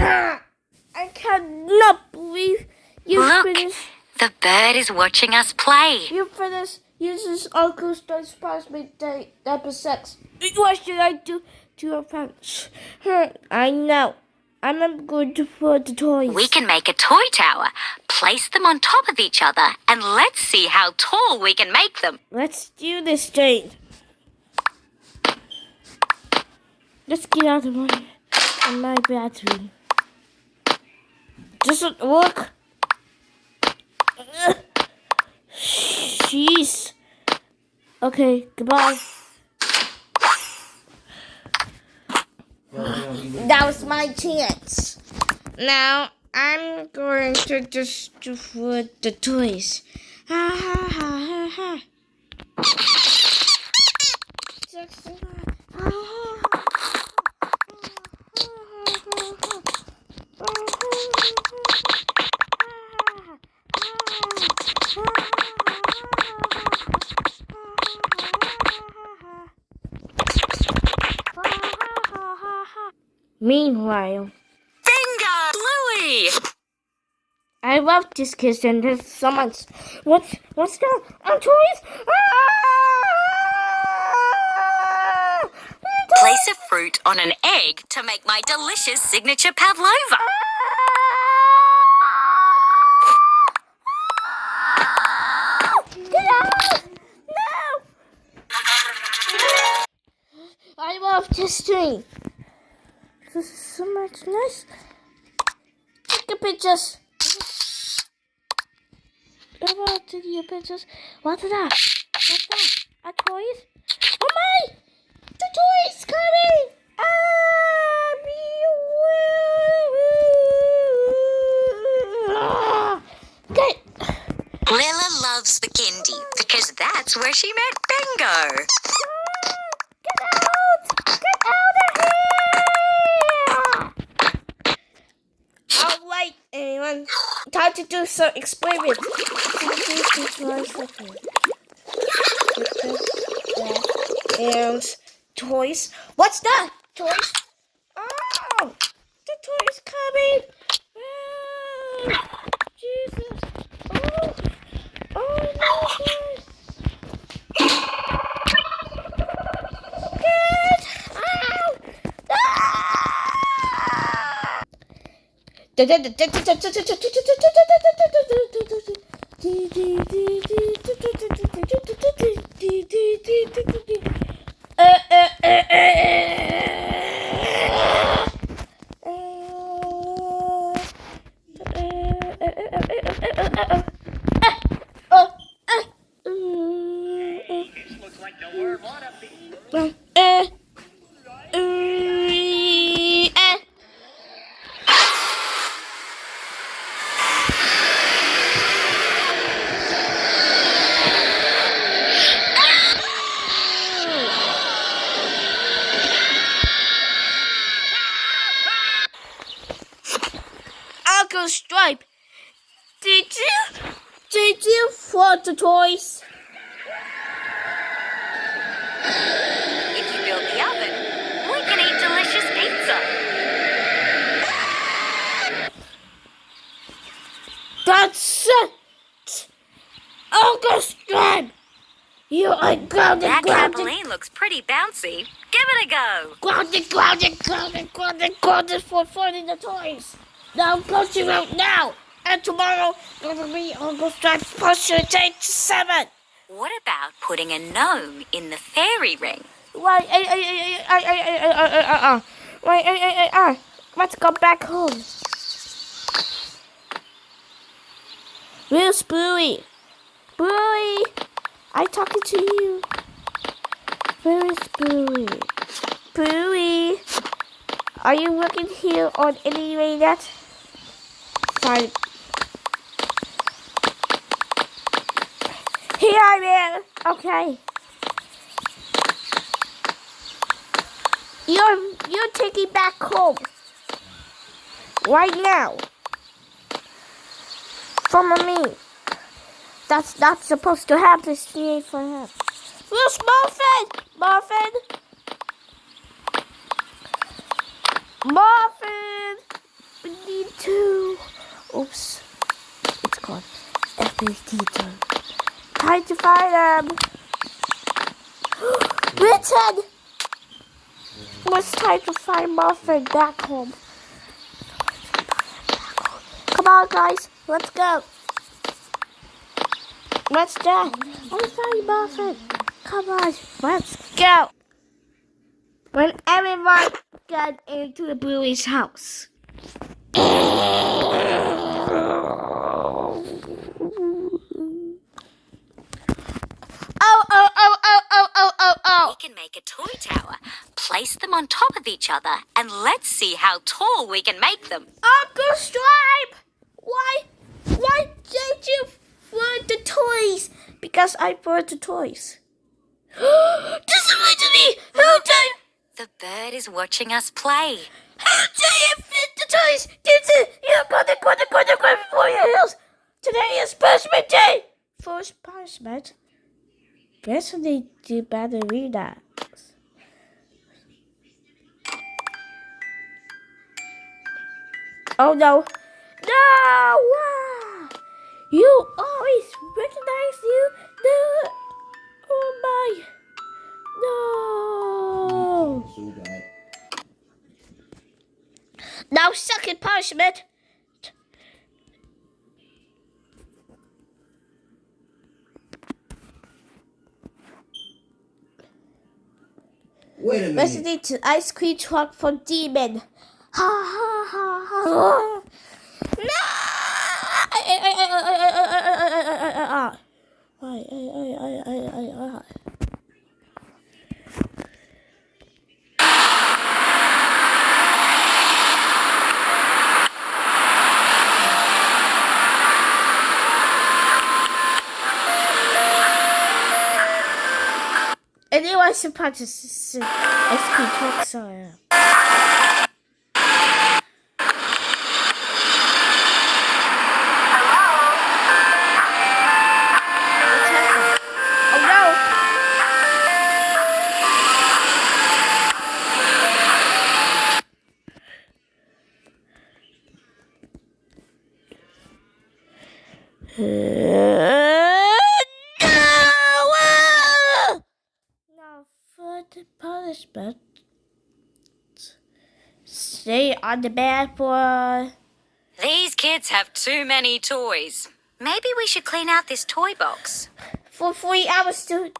I cannot believe you Look, finished. the bird is watching us play. You finished using Uncle Stone's Punishment Day, episode 6. What should I do to your parents? I know. I'm going to put the toys. We can make a toy tower, place them on top of each other, and let's see how tall we can make them. Let's do this, Jane. Let's get out of my bathroom. Doesn't work. Jeez. Okay, goodbye. That was my chance. Now I'm going to just destroy the toys. Ha ha ha ha Meanwhile, Bingo! Bluey! I love this kiss and there's so much. What's that? Toys? Place a fruit on an egg to make my delicious signature pavlova. Get out! No! I love this tree. This is so much nice. Take the pictures. I want to take your pictures. What's that? What's that? A toys? Oh my! The toys coming! Okay. Lilla loves the kindy because that's where she met Bingo. Get out! Get out of here! All right, everyone. Time to do some experiment. And toys. What's that? Toys? Oh! The toys coming! Jesus! Oh my gosh! Get out! Looks like the worm ought to be. Uncle Stripe, did you flood the toys? If you build the oven, we can eat delicious pizza. That's it! Uncle Stripe! You are grounded, That grounded, trampoline looks pretty bouncy. Give it a go. grounded for flooding the toys. Now go to out now! And tomorrow, gonna be Uncle Stripe's Push Take 7. What about putting a gnome in the fairy ring? Let's go back home. Where's Bluey? Bluey, I'm talking to you. Where is Bluey? Bluey, are you working here on any way yet? Fine. Here I am. Okay. You're taking back home. Right now. From me. That's not supposed to happen for him. Where's Muffin? Muffin? These teacher. Time to find them. Written. It's time to find Muffin back home. Come on, guys. Let's go. What's that? I'm find Muffin. Come on. Let's go. When everyone got into the Bluey's house. Oh. We can make a toy tower, place them on top of each other, and let's see how tall we can make them. Uncle Stripe! Why did you throw the toys? Because I brought the toys. This is me! How dare The bird is watching us play. you fit the toys? You're gonna go for your heels. Today is punishment day. First punishment? Guess they do better read that. Oh no. No! You always recognize you? No. Oh my. No. So bad. Now second punishment. Wait a minute. Listening to ice cream truck from Demon. Ha ha ha ha. No! Anyone surprised to see ice cream truck song? Now for the punishment, stay on the bed for. These kids have too many toys. Maybe we should clean out this toy box. For 3 hours to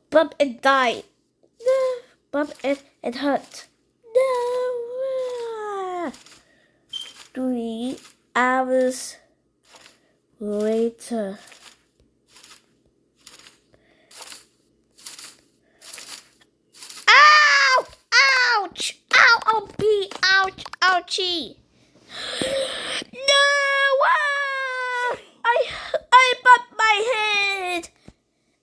bump and die. No, bump and hurt. No. 3 hours later. Ow! Ouch! Ow! Oh, B! Ouch! Ouchie! No! I bumped my head.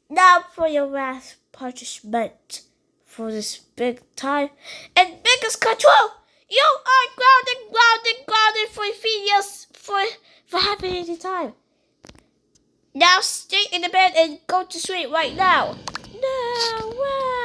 Now for your last punishment for this big time and biggest control. You are grounded for 3 years for having any time. Now stay in the bed and go to sleep right now. No.